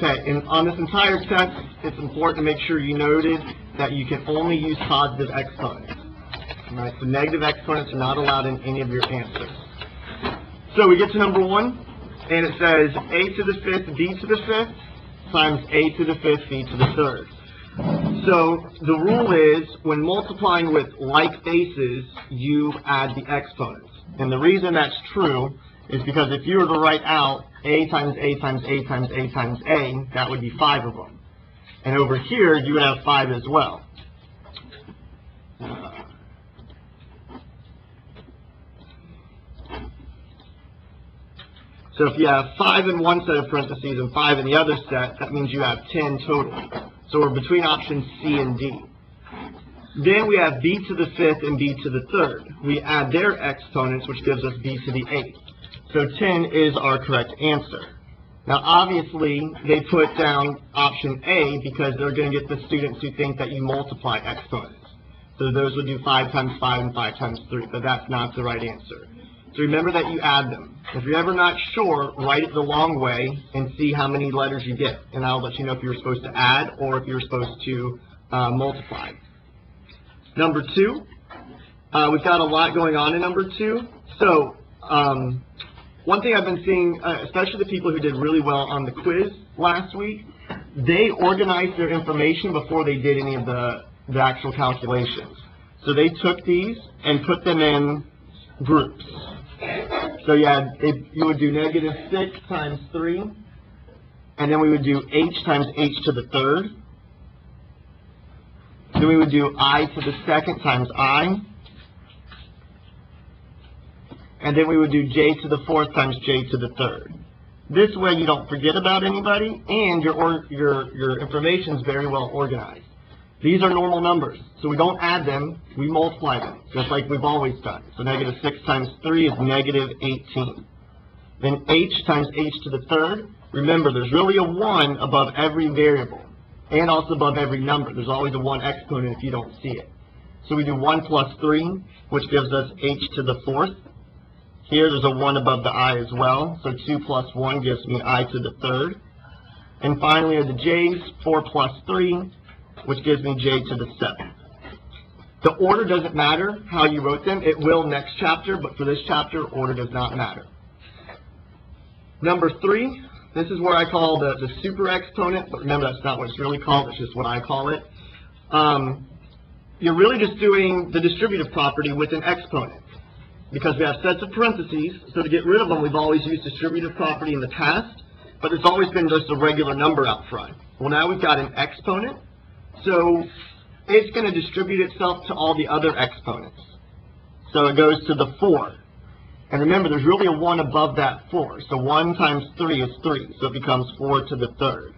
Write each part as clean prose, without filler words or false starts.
Okay, and on this entire test, it's important to make sure you noted that you can only use positive exponents. All right, so negative exponents are not allowed in any of your answers. So we get to number 1, and it says a to the 5th, b to the 5th, times a to the 5th, b to the 3rd. So the rule is, when multiplying with like bases, you add the exponents. And the reason that's true is because if you were to write out a times a times a times a times a, that would be 5 of them. And over here, you would have 5 as well. So if you have 5 in one set of parentheses and 5 in the other set, that means you have 10 total. So we're between options C and D. Then we have b to the 5th and b to the 3rd. We add their exponents, which gives us b to the 8th. So 10 is our correct answer. Now obviously, they put down option A because they're going to get the students who think that you multiply exponents. So those would do 5 times 5 and 5 times 3, but that's not the right answer. So remember that you add them. If you're ever not sure, write it the long way and see how many letters you get. And I'll let you know if you're supposed to add or if you're supposed to multiply. Number 2, we've got a lot going on in number 2. So one thing I've been seeing, especially the people who did really well on the quiz last week, they organized their information before they did any of the actual calculations. So they took these and put them in groups. So yeah, you would do negative 6 times 3, and then we would do h times h to the 3rd. Then we would do I to the 2nd times I. And then we would do j to the 4th times j to the 3rd. This way you don't forget about anybody, and your information is very well organized. These are normal numbers, so we don't add them, we multiply them, just like we've always done. So negative 6 times 3 is negative 18. Then h times h to the 3rd. Remember, there's really a 1 above every variable, and also above every number. There's always a 1 exponent if you don't see it. So we do 1 plus 3, which gives us h to the 4th. Here there's a 1 above the I as well, so 2 plus 1 gives me I to the 3rd. And finally are the j's, 4 plus 3, which gives me j to the 7th. The order doesn't matter how you wrote them. It will next chapter, but for this chapter, order does not matter. Number 3, this is where I call the super exponent, but remember that's not what it's really called, it's just what I call it. You're really just doing the distributive property with an exponent, because we have sets of parentheses, so to get rid of them, we've always used distributive property in the past, but it's always been just a regular number out front. Well, now we've got an exponent, so it's going to distribute itself to all the other exponents. So it goes to the 4. And remember, there's really a 1 above that 4. So 1 times 3 is 3, so it becomes 4 to the 3rd.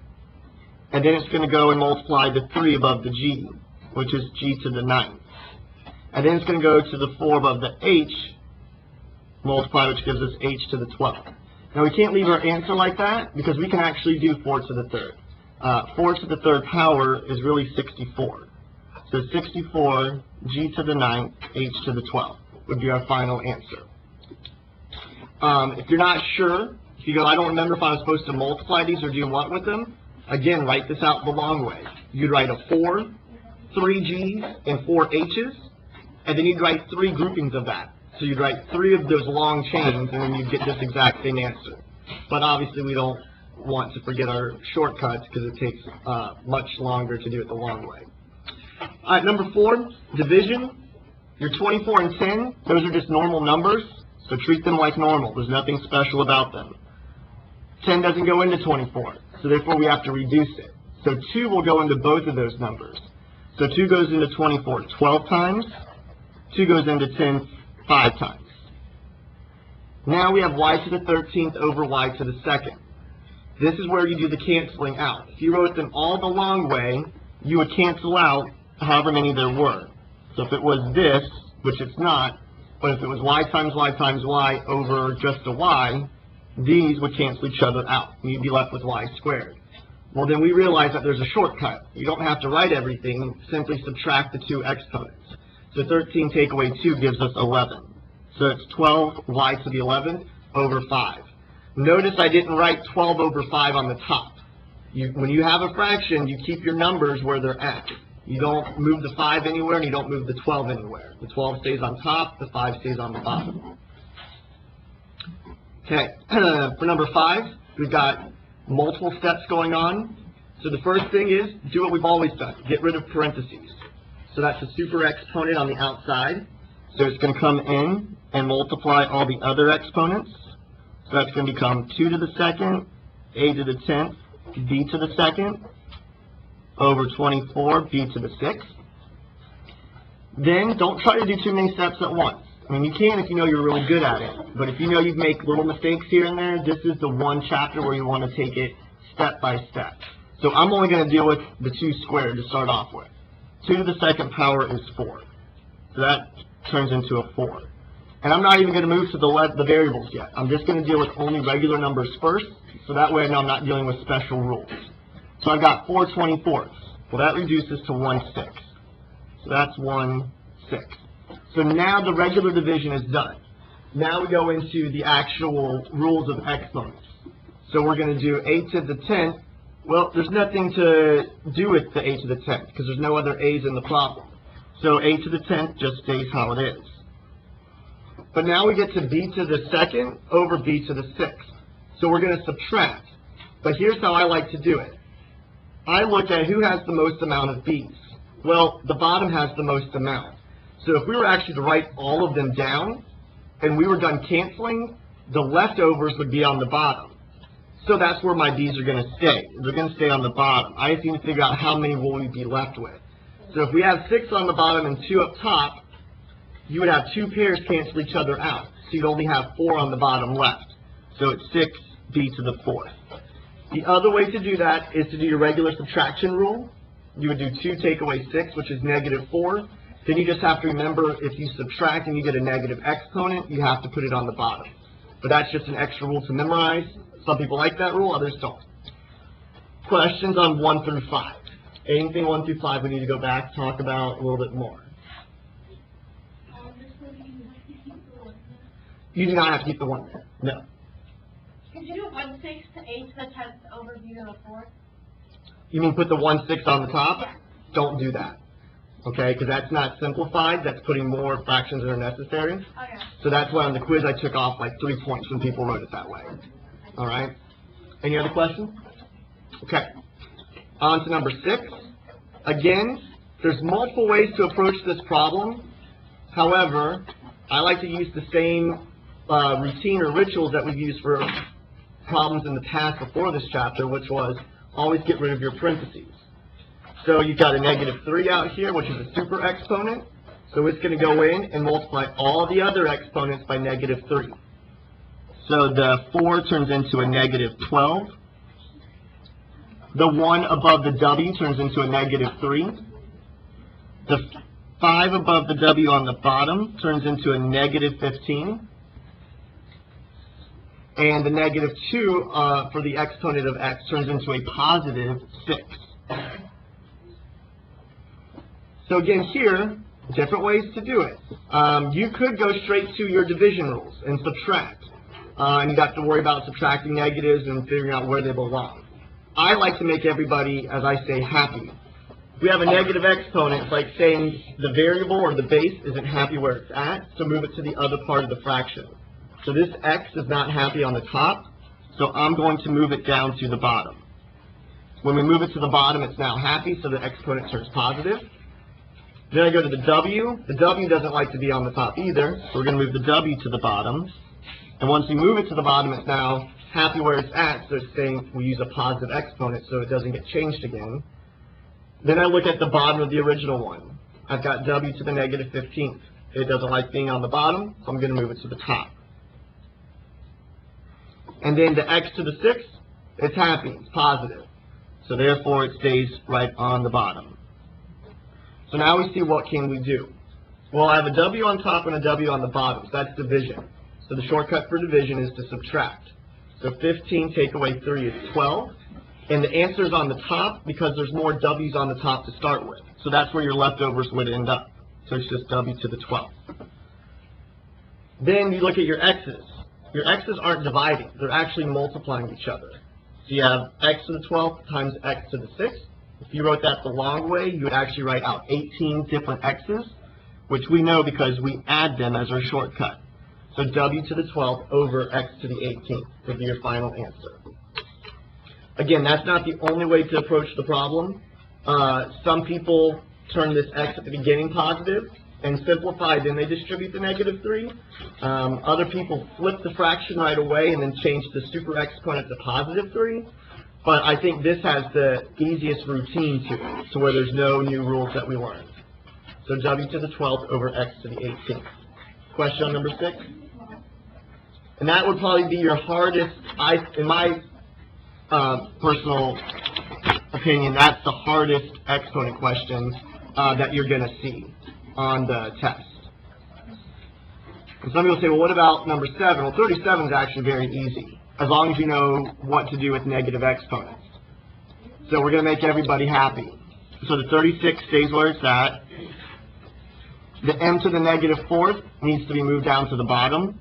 And then it's going to go and multiply the 3 above the g, which is g to the 9th. And then it's going to go to the 4 above the h, multiply, which gives us h to the 12th. Now we can't leave our answer like that, because we can actually do 4 to the 3rd. 4 to the 3rd power is really 64. So 64, g to the 9th, h to the 12th would be our final answer. If you're not sure, if you go, I don't remember if I was supposed to multiply these or do what with them, again, write this out the long way. You'd write a 4, 3 g's, and 4 h's, and then you'd write 3 groupings of that. So you'd write 3 of those long chains, and then you'd get this exact same answer. But obviously we don't want to forget our shortcuts because it takes much longer to do it the long way. All right, number 4, division. Your 24 and 10, those are just normal numbers, so treat them like normal. There's nothing special about them. 10 doesn't go into 24, so therefore we have to reduce it. So 2 will go into both of those numbers. So 2 goes into 24 12 times, 2 goes into 10 5 times. Now we have y to the 13th over y to the 2nd. This is where you do the canceling out. If you wrote them all the long way, you would cancel out however many there were. So if it was this, which it's not, but if it was y times y over just a y, these would cancel each other out, and you'd be left with y squared. Well, then we realize that there's a shortcut. You don't have to write everything, simply subtract the 2 exponents. So 13 take away 2 gives us 11. So it's 12 y to the 11th over 5. Notice I didn't write 12 over 5 on the top. When you have a fraction, you keep your numbers where they're at. You don't move the 5 anywhere, and you don't move the 12 anywhere. The 12 stays on top, the 5 stays on the bottom. Okay, for number 5, we've got multiple steps going on. So the first thing is, do what we've always done, get rid of parentheses. So that's a super exponent on the outside. So it's going to come in and multiply all the other exponents. So that's going to become 2 to the second, a to the 10th, b to the second, over 24, b to the 6th. Then don't try to do too many steps at once. I mean, you can if you know you're really good at it. But if you know you make little mistakes here and there, this is the one chapter where you want to take it step by step. So I'm only going to deal with the 2 squared to start off with. 2 to the second power is 4. So that turns into a 4. And I'm not even going to move to the variables yet. I'm just going to deal with only regular numbers first, so that way I know I'm not dealing with special rules. So I've got 4 24ths. Well, that reduces to 1/6. So that's 1/6. So now the regular division is done. Now we go into the actual rules of exponents. So we're going to do a to the 10th. Well, there's nothing to do with the a to the 10th because there's no other a's in the problem. So a to the 10th just stays how it is. But now we get to b to the second over b to the 6th. So we're going to subtract. But here's how I like to do it. I look at who has the most amount of b's. Well, the bottom has the most amount. So if we were actually to write all of them down, and we were done canceling, the leftovers would be on the bottom. So that's where my b's are going to stay. They're going to stay on the bottom. I just need to figure out how many will we be left with. So if we have 6 on the bottom and 2 up top, you would have 2 pairs cancel each other out. So you'd only have 4 on the bottom left. So it's 6b to the 4th. The other way to do that is to do your regular subtraction rule. You would do 2 take away 6, which is -4. Then you just have to remember if you subtract and you get a negative exponent, you have to put it on the bottom. But that's just an extra rule to memorize. Some people like that rule, others don't. Questions on 1 through 5. Anything 1 through 5 we need to go back, talk about a little bit more. You do not have to keep the 1 there. No. Could you do 1/6 to a to the 10th over b to the 4th? You mean put the 1/6 on the top? Yeah. Don't do that. Okay, because that's not simplified. That's putting more fractions that are necessary. Okay. So that's why on the quiz I took off like 3 points when people wrote it that way. All right. Any other questions? Okay. On to number 6. Again, there's multiple ways to approach this problem. However, I like to use the same routine or rituals that we've used for problems in the past before this chapter, which was always get rid of your parentheses. So you've got a -3 out here, which is a super exponent. So it's going to go in and multiply all the other exponents by -3. So the 4 turns into a -12. The 1 above the w turns into a -3. The 5 above the w on the bottom turns into a -15. And the -2 for the exponent of x turns into a +6. So again, here, different ways to do it. You could go straight to your division rules and subtract. And you have to worry about subtracting negatives and figuring out where they belong. I like to make everybody, as I say, happy. If we have a negative exponent, it's like saying the variable or the base isn't happy where it's at, so move it to the other part of the fraction. So this x is not happy on the top, so I'm going to move it down to the bottom. When we move it to the bottom, it's now happy, so the exponent turns positive. Then I go to the w. The w doesn't like to be on the top either, so we're going to move the w to the bottom. And once we move it to the bottom, it's now happy where it's at, so it's saying we use a positive exponent so it doesn't get changed again. Then I look at the bottom of the original one. I've got w to the -15th. It doesn't like being on the bottom, so I'm going to move it to the top. And then the x to the 6th, it's happy, it's positive. So therefore it stays right on the bottom. So now we see what can we do. Well, I have a w on top and a w on the bottom, so that's division. So the shortcut for division is to subtract. So 15 take away 3 is 12. And the answer is on the top because there's more w's on the top to start with. So that's where your leftovers would end up. So it's just w to the 12th. Then you look at your x's. Your x's aren't dividing. They're actually multiplying each other. So you have x to the 12th times x to the 6th. If you wrote that the long way, you would actually write out 18 different x's, which we know because we add them as our shortcut. So w to the 12th over x to the 18th would be your final answer. Again, that's not the only way to approach the problem. Some people turn this x at the beginning positive and simplify, then they distribute the -3. Other people flip the fraction right away and then change the super exponent to +3. But I think this has the easiest routine to it, to where there's no new rules that we learned. So w to the 12th over x to the 18th. Question on number 6? And that would probably be your hardest, in my personal opinion, that's the hardest exponent question that you're going to see on the test. And some people say, well, what about number 7? Well, 37 is actually very easy, as long as you know what to do with negative exponents. So we're going to make everybody happy. So the 36 stays where it's at. The m to the -4th needs to be moved down to the bottom.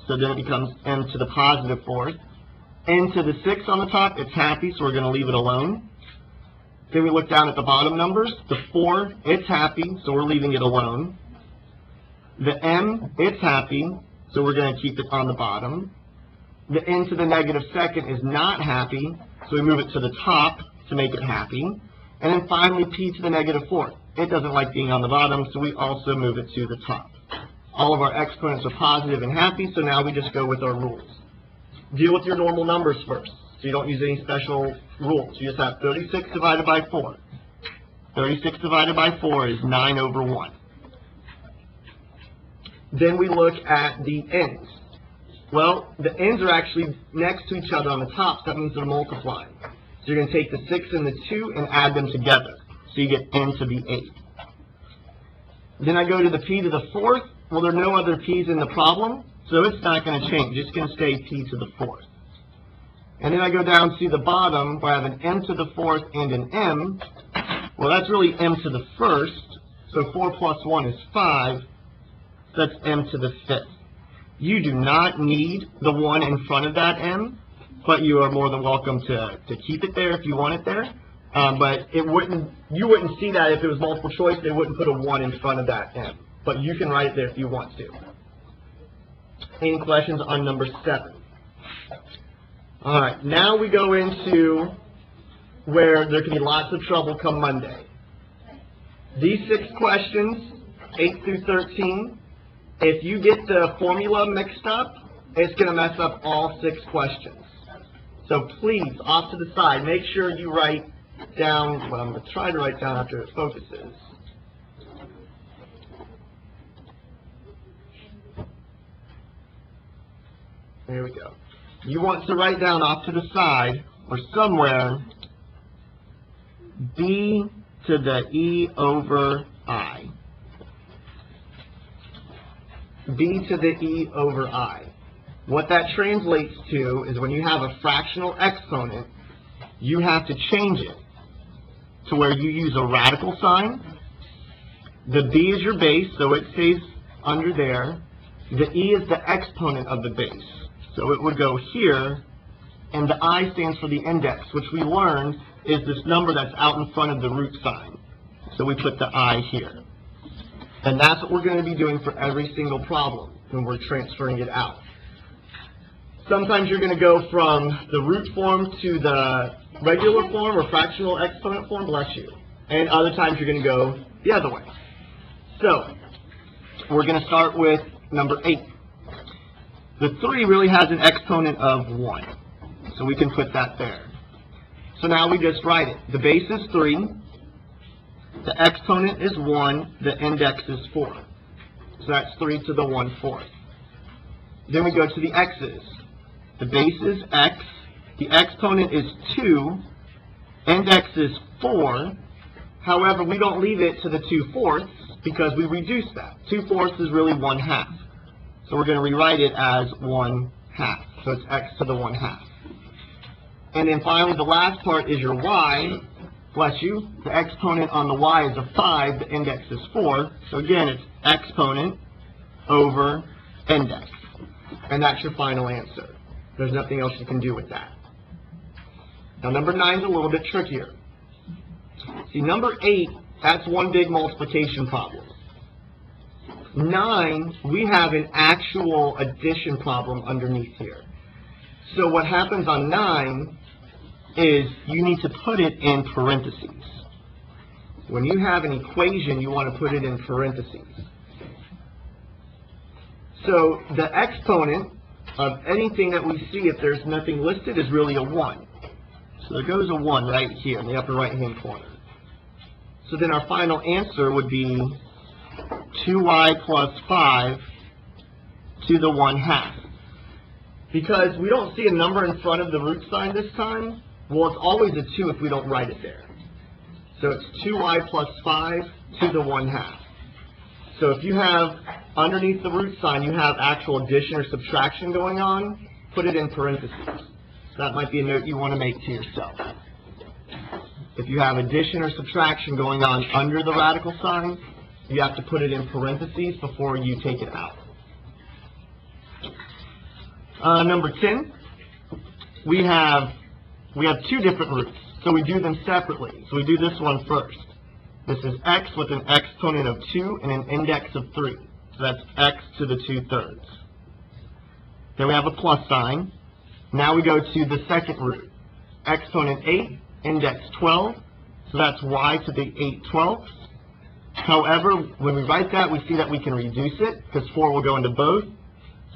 So then it becomes m to the +4th. N to the 6 on the top, it's happy, so we're going to leave it alone. Then we look down at the bottom numbers. The 4, it's happy, so we're leaving it alone. The m, it's happy, so we're going to keep it on the bottom. The n to the -2nd is not happy, so we move it to the top to make it happy. And then finally, p to the -4th. It doesn't like being on the bottom, so we also move it to the top. All of our exponents are positive and happy, so now we just go with our rules. Deal with your normal numbers first, so you don't use any special rules. You just have 36 divided by 4. 36 divided by 4 is 9 over 1. Then we look at the ends. Well, the ends are actually next to each other on the top, so that means they're multiplying. So you're going to take the 6 and the 2 and add them together. So you get n to the 8. Then I go to the p to the 4th. Well, there are no other p's in the problem, so it's not going to change. It's going to stay p to the 4th. And then I go down to the bottom where I have an m to the 4th and an m. Well, that's really m to the 1st. So 4 plus 1 is 5. So that's m to the 5th. You do not need the 1 in front of that m, but you are more than welcome to keep it there if you want it there. But you wouldn't see that if it was multiple choice. They wouldn't put a 1 in front of that m. But you can write it there if you want to. Any questions on number 7? All right, now we go into where there can be lots of trouble come Monday. These 6 questions, 8 through 13, if you get the formula mixed up, it's going to mess up all 6 questions. So please, off to the side, make sure you write down what I'm going to try to write down after it focuses. There we go. You want to write down off to the side, or somewhere, b to the e over I. b to the e over I. What that translates to is when you have a fractional exponent, you have to change it to where you use a radical sign. The b is your base, so it stays under there. The e is the exponent of the base. So it would go here, and the I stands for the index, which we learned is this number that's out in front of the root sign. So we put the I here. And that's what we're going to be doing for every single problem when we're transferring it out. Sometimes you're going to go from the root form to the regular form or fractional exponent form, bless you. And other times you're going to go the other way. So we're going to start with number 8. The 3 really has an exponent of 1, so we can put that there. So now we just write it. The base is 3, the exponent is 1, the index is 4. So that's 3 to the 1/4. Then we go to the x's. The base is x, the exponent is 2, index is 4. However, we don't leave it to the 2/4 because we reduce that. 2/4 is really 1/2. So we're going to rewrite it as 1/2. So it's x to the 1/2. And then finally, the last part is your y. Bless you. The exponent on the y is a 5. The index is 4. So again, it's exponent over index. And that's your final answer. There's nothing else you can do with that. Now number 9 is a little bit trickier. See, number 8, that's one big multiplication problem. 9, we have an actual addition problem underneath here. So what happens on 9 is you need to put it in parentheses. When you have an equation, you want to put it in parentheses. So the exponent of anything that we see, if there's nothing listed, is really a 1. So there goes a 1 right here in the upper right-hand corner. So then our final answer would be 2y plus 5 to the 1/2. Because we don't see a number in front of the root sign this time, well, it's always a 2 if we don't write it there. So it's 2y plus 5 to the 1/2. So if you have, underneath the root sign, you have actual addition or subtraction going on, put it in parentheses. That might be a note you want to make to yourself. If you have addition or subtraction going on under the radical sign, you have to put it in parentheses before you take it out. Number 10, we have 2 different roots, so we do them separately. So we do this one first. This is x with an exponent of 2 and an index of 3. So that's x to the 2/3. Then we have a plus sign. Now we go to the second root. Exponent 8, index 12. So that's y to the 8/12. However, when we write that, we see that we can reduce it, because 4 will go into both.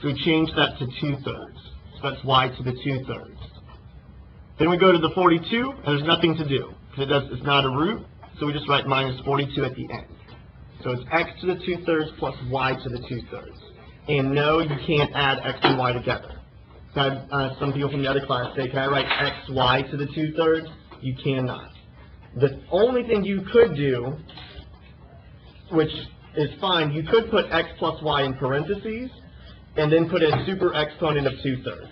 So we change that to 2/3. So that's y to the 2/3. Then we go to the 42, and there's nothing to do, because it's not a root. So we just write minus 42 at the end. So it's x to the 2/3 plus y to the 2/3. And no, you can't add x and y together. Some people from the other class say, can I write xy to the 2/3? You cannot. The only thing you could do, which is fine, you could put x plus y in parentheses, and then put a super exponent of 2/3.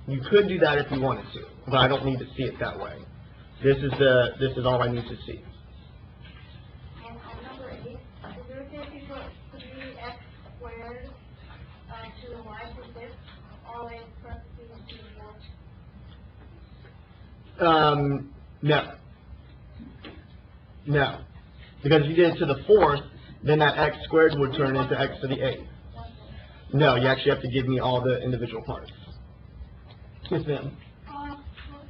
You could do that if you wanted to, but I don't need to see it that way. This is all I need to see. And on number 8, is there a chance you put 3x squared to the y to 6, all in parentheses to the 4? No. Because if you did it to the 4th, then that x squared would turn into x to the 8th. No, you actually have to give me all the individual parts. Yes, ma'am.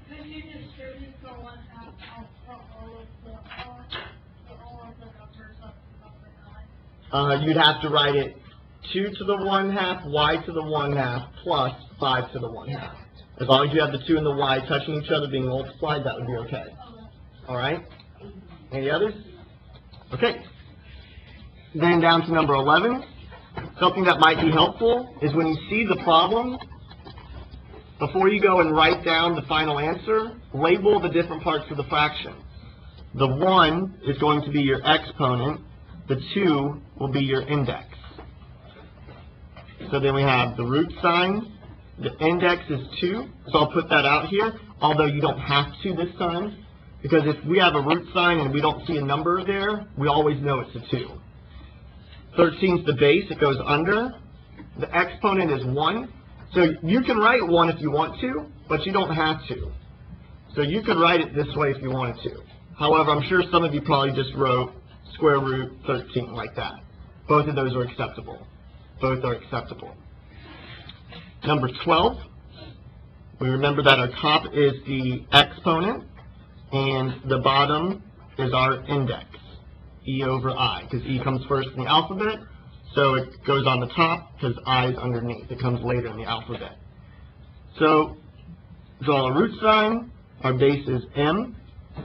Could you distribute the 1/2 out for all of the numbers of number 9? You'd have to write it 2 to the 1/2, y to the 1/2, plus 5 to the 1/2. As long as you have the 2 and the y touching each other being multiplied, that would be okay. All right? Any others? Okay. Then down to number 11. Something that might be helpful is when you see the problem, before you go and write down the final answer, label the different parts of the fraction. The 1 is going to be your exponent. The 2 will be your index. So then we have the root sign. The index is 2, so I'll put that out here, although you don't have to this time, because if we have a root sign and we don't see a number there, we always know it's a 2. 13 is the base, it goes under. The exponent is 1. So you can write 1 if you want to, but you don't have to. So you could write it this way if you wanted to. However, I'm sure some of you probably just wrote square root 13 like that. Both of those are acceptable. Both are acceptable. Number 12, we remember that our top is the exponent, and the bottom is our index, E over I, because E comes first in the alphabet, so it goes on the top because I is underneath. It comes later in the alphabet. So draw a root sign. Our base is M.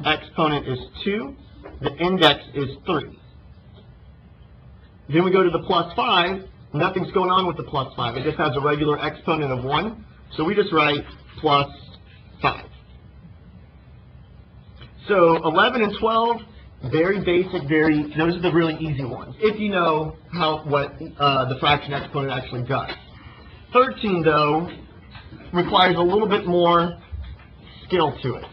Exponent is 2. The index is 3. Then we go to the plus 5. Nothing's going on with the plus 5. It just has a regular exponent of 1. So we just write plus 5. So 11 and 12, very basic, those are the really easy ones, if you know what the fraction exponent actually does. 13, though, requires a little bit more skill to it.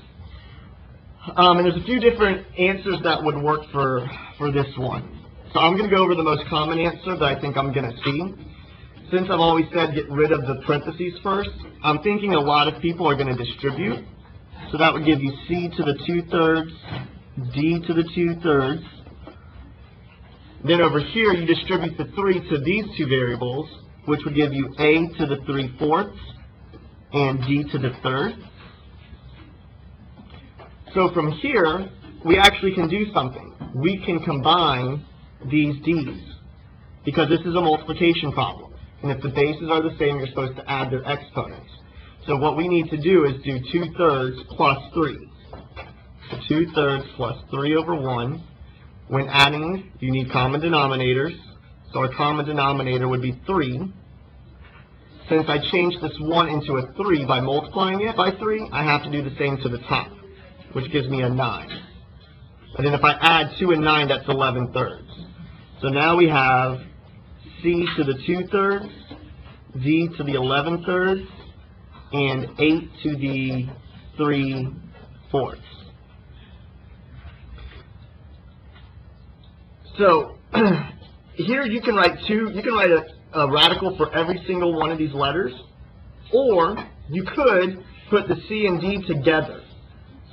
And there's a few different answers that would work for this one. So I'm going to go over the most common answer that I think I'm going to see. Since I've always said get rid of the parentheses first, I'm thinking a lot of people are going to distribute. So that would give you C to the 2/3, D to the 2/3. Then over here, you distribute the 3 to these two variables, which would give you A to the 3/4 and D to the 1/3. So from here, we actually can do something. We can combine these D's, because this is a multiplication problem. And if the bases are the same, you're supposed to add their exponents. So what we need to do is do 2/3 plus 3. So 2/3 plus 3 over 1. When adding, you need common denominators. So our common denominator would be 3. Since I changed this 1 into a 3 by multiplying it by 3, I have to do the same to the top, which gives me a 9. And then if I add 2 and 9, that's 11/3. So now we have C to the 2/3, D to the 11/3, and 8 to the 3/4. So here you can write a radical for every single one of these letters, or you could put the C and D together.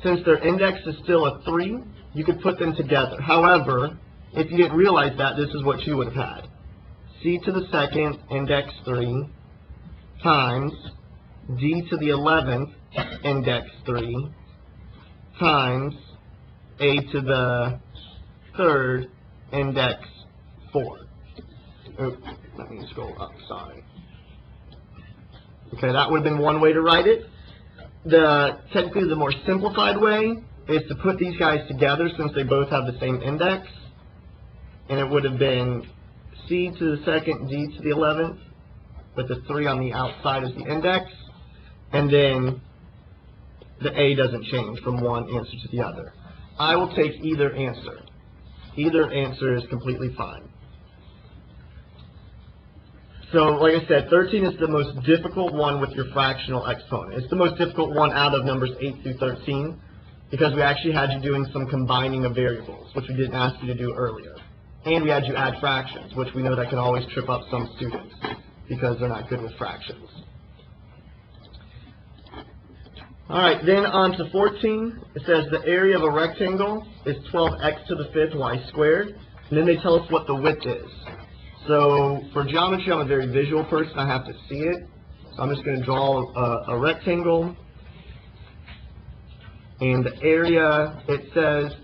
Since their index is still a 3, you could put them together. However, if you didn't realize that, this is what you would have had. C to the 2nd, index 3, times D to the 11th, index 3, times A to the 3rd, index 4. Oops, let me scroll up, sorry. Okay, that would have been one way to write it. Technically, the more simplified way is to put these guys together since they both have the same index. And it would have been C to the 2nd, D to the 11th, with the 3 on the outside as the index. And then the A doesn't change from one answer to the other. I will take either answer. Either answer is completely fine. So, like I said, 13 is the most difficult one with your fractional exponent. It's the most difficult one out of numbers 8 through 13, because we actually had you doing some combining of variables, which we didn't ask you to do earlier. And we had you add fractions, which we know that can always trip up some students, because they're not good with fractions. Alright, then on to 14. It says the area of a rectangle is 12x to the 5th y squared. And then they tell us what the width is. So for geometry, I'm a very visual person. I have to see it. So I'm just going to draw a rectangle. And the area, it says,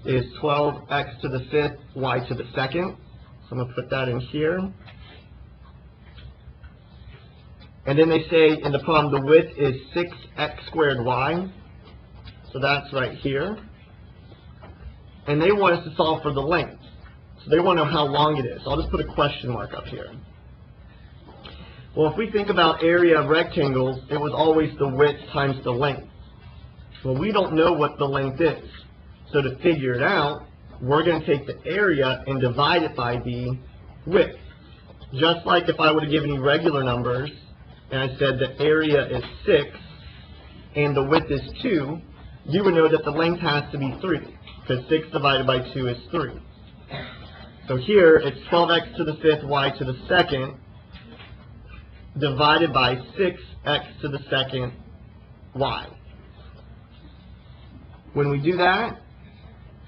is 12x to the 5th y to the 2nd. So I'm going to put that in here. And then they say in the problem the width is 6x squared y. So that's right here. And they want us to solve for the length. So they want to know how long it is. So I'll just put a question mark up here. Well, if we think about area of rectangles, it was always the width times the length. Well, we don't know what the length is. So to figure it out, we're going to take the area and divide it by the width. Just like if I would have given you regular numbers, and I said the area is 6, and the width is 2, you would know that the length has to be 3, because 6 divided by 2 is 3. So here, it's 12x to the 5th y to the 2nd, divided by 6x to the 2nd y. When we do that,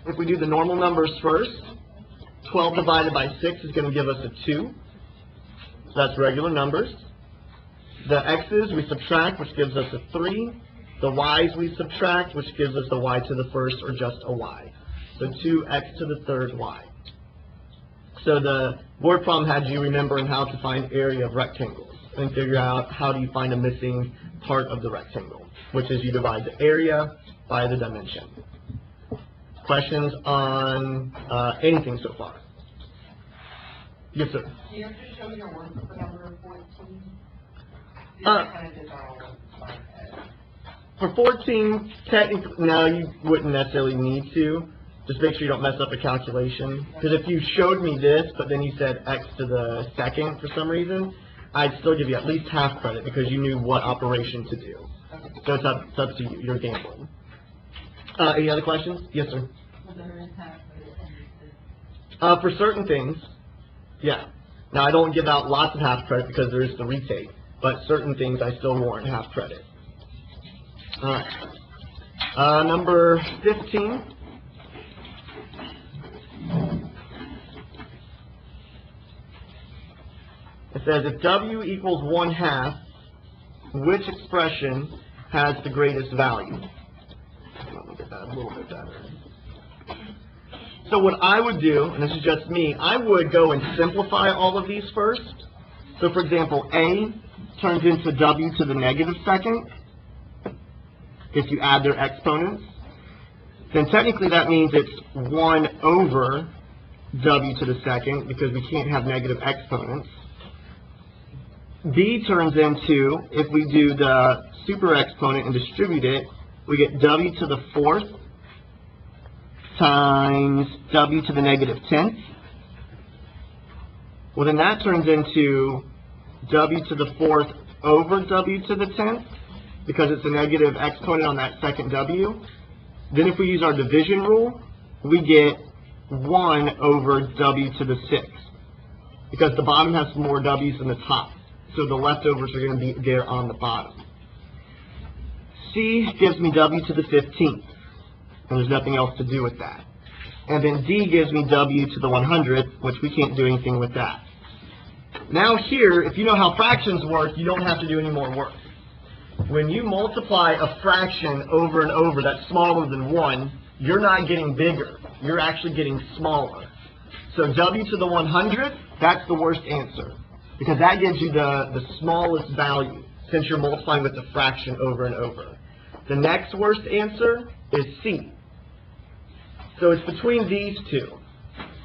if we do the normal numbers first, 12 divided by 6 is going to give us a 2. So that's regular numbers. The x's we subtract, which gives us a 3. The y's we subtract, which gives us a y to the 1st, or just a y. So 2x to the 3rd y. So the board problem had you remembering how to find area of rectangles and figure out how do you find a missing part of the rectangle, which is you divide the area by the dimension. Questions on anything so far? Yes, sir. Do you have to show your work for number 14? For 14, technically, no, you wouldn't necessarily need to. Just make sure you don't mess up a calculation. Because if you showed me this, but then you said x to the 2nd for some reason, I'd still give you at least half credit because you knew what operation to do. So it's up to you. You're gambling. Any other questions? Yes, sir. For certain things, yeah. Now, I don't give out lots of half credit because there is the retake. But certain things I still warrant half credit. Alright. Number 15. It says if W equals 1/2, which expression has the greatest value? Let me get that a little bit better. So what I would do, and this is just me, I would go and simplify all of these first. So for example, A turns into W to the negative second if you add their exponents. Then technically that means it's 1 over W to the second because we can't have negative exponents. B turns into, if we do the super exponent and distribute it, we get W to the 4th times W to the negative 10th. Well, then that turns into W to the 4th over W to the 10th because it's a negative exponent on that second W. Then if we use our division rule, we get 1 over W to the 6th because the bottom has more W's than the top. So the leftovers are going to be there on the bottom. C gives me W to the 15th, and there's nothing else to do with that. And then D gives me W to the 100th, which we can't do anything with that. Now here, if you know how fractions work, you don't have to do any more work. When you multiply a fraction over and over that's smaller than 1, you're not getting bigger. You're actually getting smaller. So W to the 100th, that's the worst answer, because that gives you the smallest value since you're multiplying with the fraction over and over. The next worst answer is C. So it's between these two,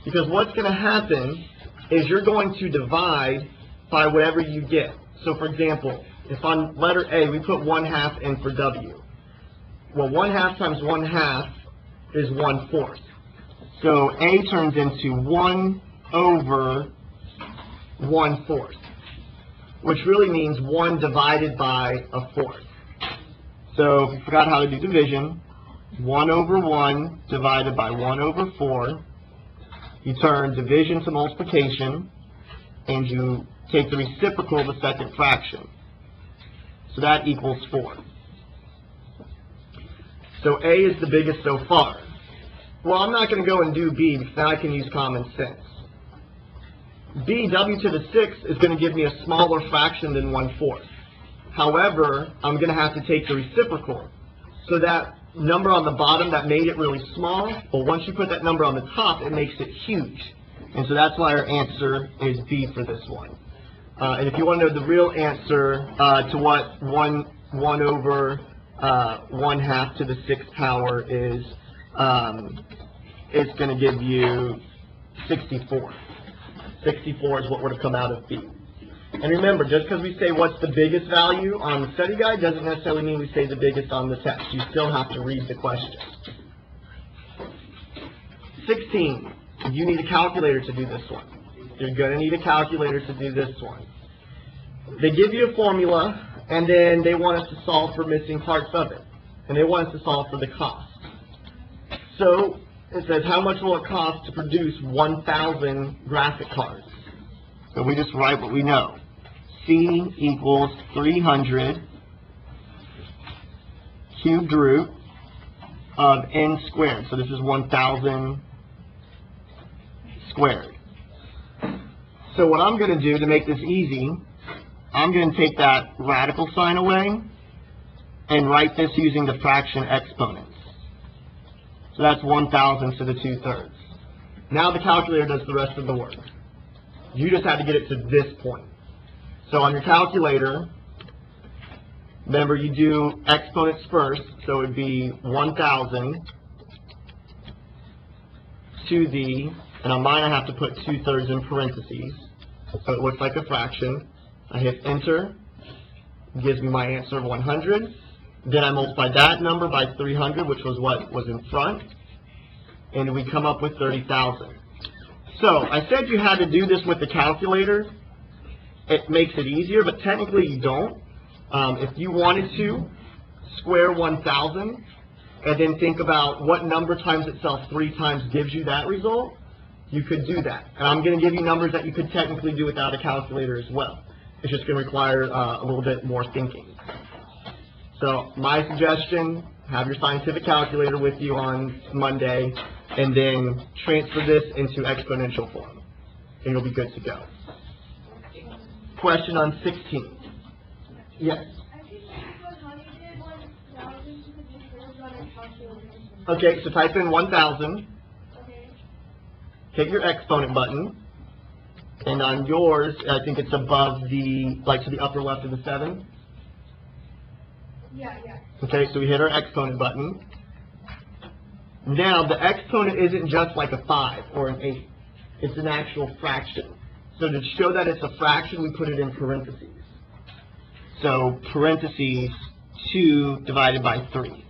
because what's going to happen is you're going to divide by whatever you get. So for example, if on letter A we put 1/2 in for W, well 1/2 times 1/2 is 1/4. So A turns into 1 over 1/4, which really means 1 divided by a 4th. So if you forgot how to do division, 1 over 1 divided by 1 over 4, you turn division to multiplication, and you take the reciprocal of the second fraction. So that equals 4. So A is the biggest so far. Well, I'm not going to go and do B because now I can use common sense. B, W to the 6th, is going to give me a smaller fraction than 1/4. However, I'm going to have to take the reciprocal. So that number on the bottom that made it really small, well, once you put that number on the top, it makes it huge. And so that's why our answer is B for this one. And if you want to know the real answer to what 1 over 1/2 to the 6th power is, it's going to give you 64. 64 is what would have come out of B. And remember, just because we say what's the biggest value on the study guide doesn't necessarily mean we say the biggest on the test. You still have to read the question. 16, you need a calculator to do this one. You're going to need a calculator to do this one. They give you a formula, and then they want us to solve for missing parts of it. And they want us to solve for the cost. So it says, how much will it cost to produce 1,000 graphic cards? So we just write what we know. C equals 300 cubed root of n squared. So this is 1,000 squared. So what I'm going to do to make this easy, I'm going to take that radical sign away and write this using the fraction exponents. So that's 1,000 to the 2/3. Now the calculator does the rest of the work. You just had to get it to this point. So on your calculator, remember you do exponents first, so it would be 1,000 to the, and on mine I have to put 2/3 in parentheses, so it looks like a fraction. I hit enter, it gives me my answer of 100. Then I multiply that number by 300, which was what was in front, and we come up with 30,000. So I said you had to do this with the calculator. It makes it easier, but technically you don't. If you wanted to square 1,000 and then think about what number times itself 3 times gives you that result, you could do that. And I'm going to give you numbers that you could technically do without a calculator as well. It's just going to require a little bit more thinking. So my suggestion, have your scientific calculator with you on Monday, and then transfer this into exponential form, and you'll be good to go. Question on 16. Yes. I think that's how you did 1,000 because you first run a calculation. Okay, so type in 1,000, Okay. hit your exponent button, and on yours, I think it's above the, like to the upper left of the 7. Yeah. Okay, so we hit our exponent button. Now, the exponent isn't just like a 5 or an 8. It's an actual fraction. So to show that it's a fraction, we put it in parentheses. So, parentheses 2 divided by 3.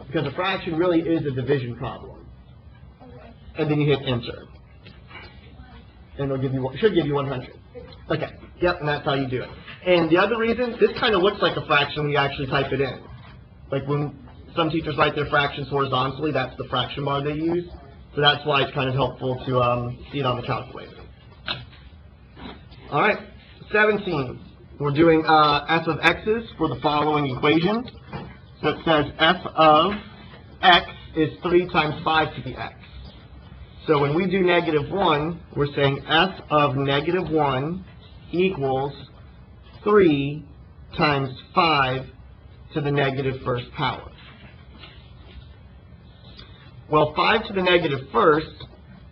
Because a fraction really is a division problem. Okay. And then you hit enter. And it'll give you, should give you 100. Okay, yep, and that's how you do it. And the other reason, this kind of looks like a fraction when you actually type it in. Like when some teachers write their fractions horizontally, that's the fraction bar they use. So that's why it's kind of helpful to see it on the calculator. All right, 17. We're doing f of x's for the following equation. So it says f of x is 3 times 5 to the x. So when we do -1, we're saying f of -1 equals 3 times 5 to the -1st power. Well, 5 to the -1st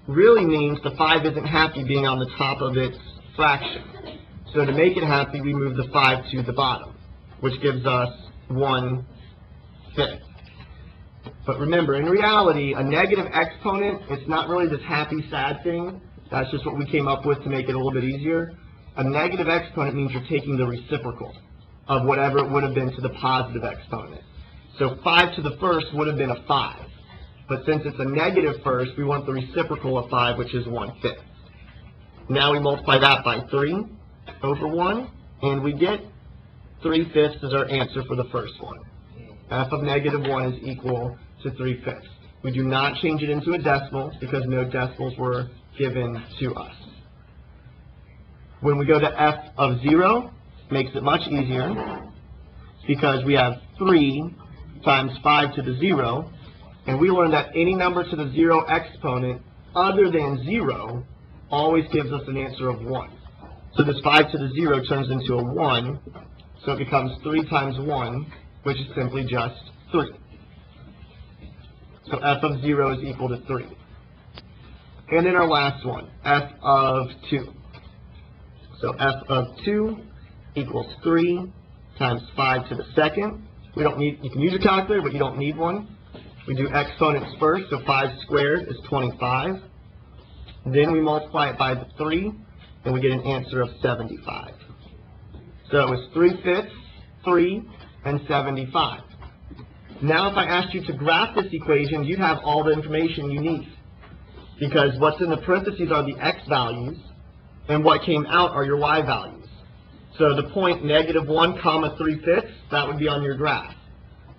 really means the 5 isn't happy being on the top of its fraction. So to make it happy, we move the 5 to the bottom, which gives us 1/5. But remember, in reality, a negative exponent, it's not really this happy, sad thing. That's just what we came up with to make it a little bit easier. A negative exponent means you're taking the reciprocal of whatever it would have been to the positive exponent. So 5 to the 1st would have been a 5. But since it's a negative first, we want the reciprocal of 5, which is 1/5. Now we multiply that by 3 over 1, and we get 3/5 as our answer for the first one. F of -1 is equal to 3/5. We do not change it into a decimal because no decimals were given to us. When we go to f of 0, makes it much easier because we have 3 times 5 to the 0, and we learned that any number to the 0 exponent other than 0 always gives us an answer of 1. So this 5 to the 0 turns into a 1, so it becomes 3 times 1, which is simply just 3. So f of 0 is equal to 3. And then our last one, f of 2. So f of 2 equals 3 times 5 to the 2nd. We don't need, you can use a calculator, but you don't need one. We do exponents first, so 5 squared is 25. Then we multiply it by the 3, and we get an answer of 75. So it was 3/5, 3, and 75. Now if I asked you to graph this equation, you'd have all the information you need. Because what's in the parentheses are the x values, and what came out are your y values. So the point -1, 3/5, that would be on your graph.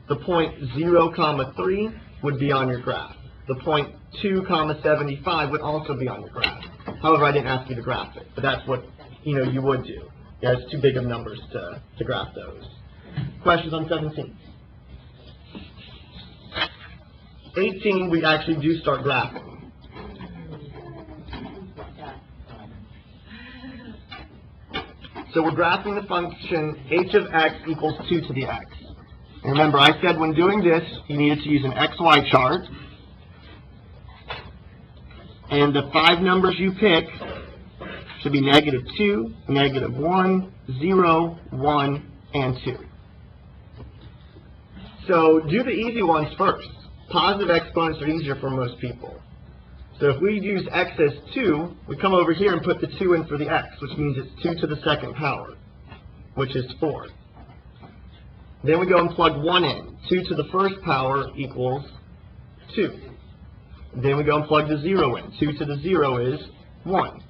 The point 0, 3 would be on your graph. The point 2, 75 would also be on your graph. However, I didn't ask you to graph it, but that's what you would do. Yeah, it's too big of numbers to graph those. Questions on 17? 18, we actually do start graphing. So we're graphing the function h of x equals 2 to the x. And remember, I said when doing this, you needed to use an XY chart. And the 5 numbers you pick should be -2, -1, 0, 1, and 2. So do the easy ones first. Positive exponents are easier for most people. So if we use x as 2, we come over here and put the 2 in for the x, which means it's 2 to the 2nd power, which is 4. Then we go and plug 1 in. 2 to the 1st power equals 2. Then we go and plug the 0 in. 2 to the 0 is 1.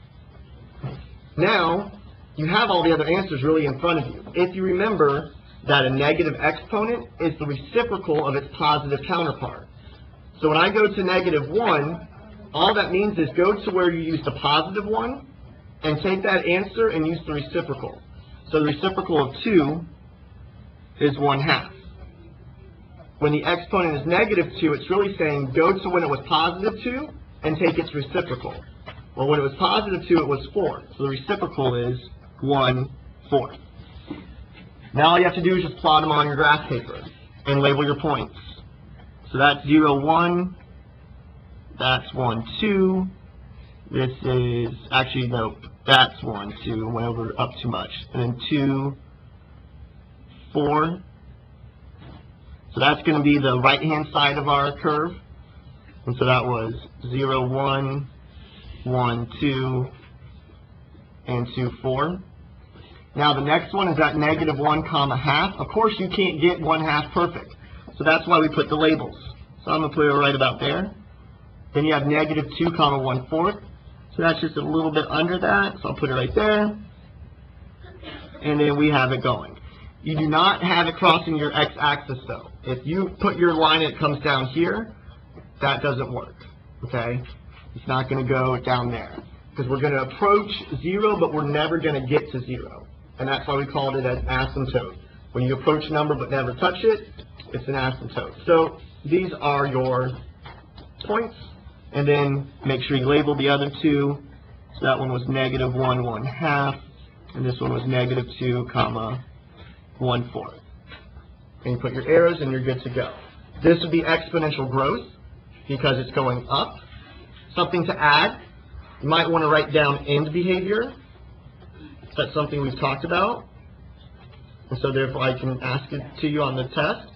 Now, you have all the other answers really in front of you. If you remember that a negative exponent is the reciprocal of its positive counterpart. So when I go to -1, all that means is go to where you used the positive 1 and take that answer and use the reciprocal. So the reciprocal of 2 is 1/2. when the exponent is -2, it's really saying go to when it was +2 and take its reciprocal. Well, when it was +2, it was 4. So the reciprocal is 1/4. Now all you have to do is just plot them on your graph paper and label your points. So that's 0, 1. That's 1, 2. This is, actually, no, that's 1, 2. Went over up too much. And then 2, 4. So that's going to be the right-hand side of our curve. And so that was 0, 1, 1, 2, and 2, 4. Now the next one is at -1, ½ Of course, you can't get 1/2 perfect. So that's why we put the labels. So I'm going to put it right about there. Then you have -2, 1/4. So that's just a little bit under that. So I'll put it right there. And then we have it going. You do not have it crossing your x-axis though. If you put your line and it comes down here, that doesn't work. Okay? It's not going to go down there. Because we're going to approach 0, but we're never going to get to 0. And that's why we called it an asymptote. When you approach a number but never touch it, it's an asymptote. So these are your points. And then make sure you label the other two. So that one was -1, 1/2. And this one was -2, 1/4. And you put your arrows and you're good to go. This would be exponential growth because it's going up. Something to add, you might want to write down end behavior. That's something we've talked about. And so therefore I can ask it to you on the test.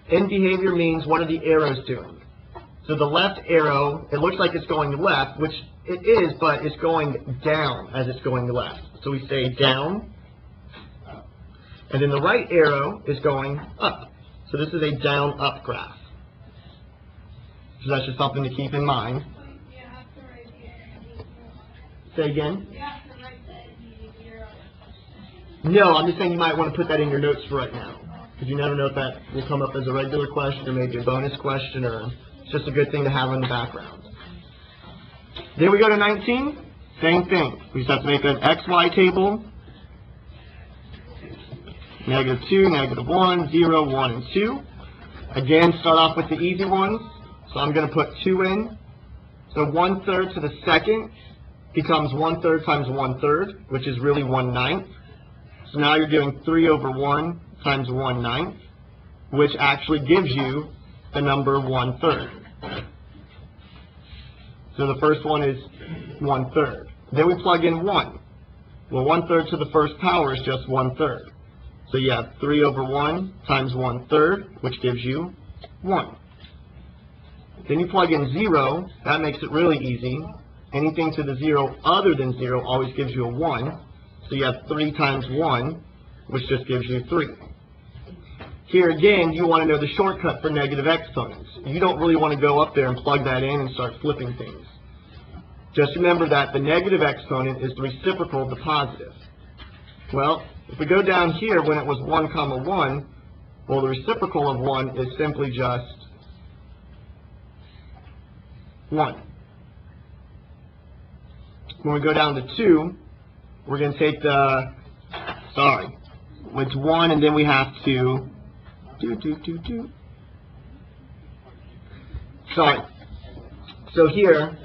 End behavior means what are the arrows doing? So the left arrow, it looks like it's going left, which it is, but it's going down as it's going left. So we say down. And then the right arrow is going up. So this is a down-up graph. So that's just something to keep in mind. Say again? No, I'm just saying you might want to put that in your notes for right now. Because you never know if that will come up as a regular question or maybe a bonus question, or it's just a good thing to have in the background. Then we go to 19. Same thing. We just have to make an XY table. -2, -1, 0, 1, and 2. Again, start off with the easy ones. So I'm going to put 2 in. So 1/3 to the second becomes 1/3 times 1/3, which is really 1/9. So now you're doing 3/1 times 1/9, which actually gives you the number 1/3. So the first one is 1/3. Then we plug in 1. Well, 1/3 to the first power is just 1/3. So you have 3/1 times 1/3, which gives you 1. Then you plug in 0. That makes it really easy. Anything to the 0 other than 0 always gives you a 1. So you have 3 times 1, which just gives you 3. Here again, you want to know the shortcut for negative exponents. You don't really want to go up there and plug that in and start flipping things. Just remember that the negative exponent is the reciprocal of the positive. Well, if we go down here when it was 1, 1, well, the reciprocal of 1 is simply just 1. When we go down to 2, we're going to take the, it's 1, and then we have to So here,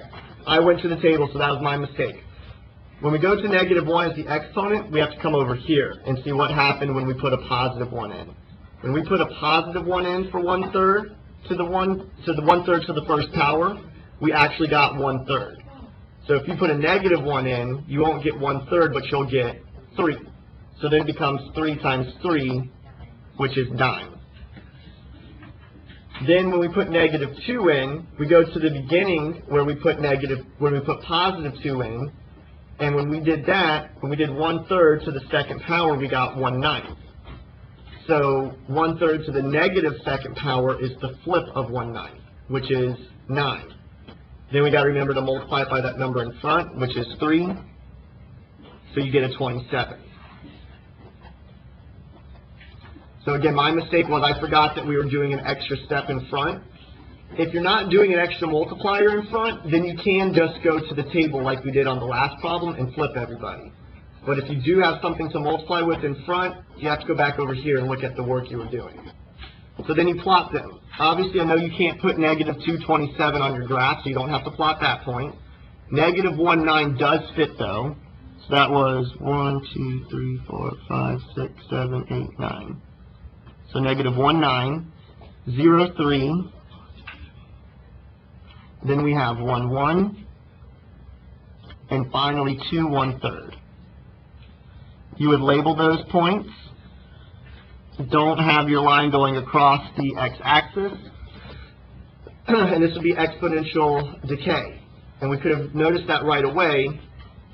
I went to the table, so that was my mistake. When we go to -1 as the exponent, we have to come over here and see what happened when we put a positive 1 in. When we put a positive 1 in for 1/3 to the 1/3 to the first power, we actually got 1/3. So if you put a -1 in, you won't get 1/3, but you'll get 3. So then it becomes 3 times 3, which is 9. Then when we put -2 in, we go to the beginning where we put positive 2 in, and when we did that, when we did 1/3 to the second power, we got 1/9. So 1/3 to the negative second power is the flip of 1/9, which is 9. Then we got to remember to multiply it by that number in front, which is 3. So you get a 27. So again, my mistake was I forgot that we were doing an extra step in front. If you're not doing an extra multiplier in front, then you can just go to the table like we did on the last problem and flip everybody. But if you do have something to multiply with in front, you have to go back over here and look at the work you were doing. So then you plot them. Obviously, I know you can't put negative 227 on your graph, so you don't have to plot that point. Negative 19 does fit, though. So that was 1, 2, 3, 4, 5, 6, 7, 8, 9. So negative 19, 0, 3. Then we have 1, 1. And finally 2, 1/3. You would label those points. Don't have your line going across the x-axis. And this would be exponential decay. And we could have noticed that right away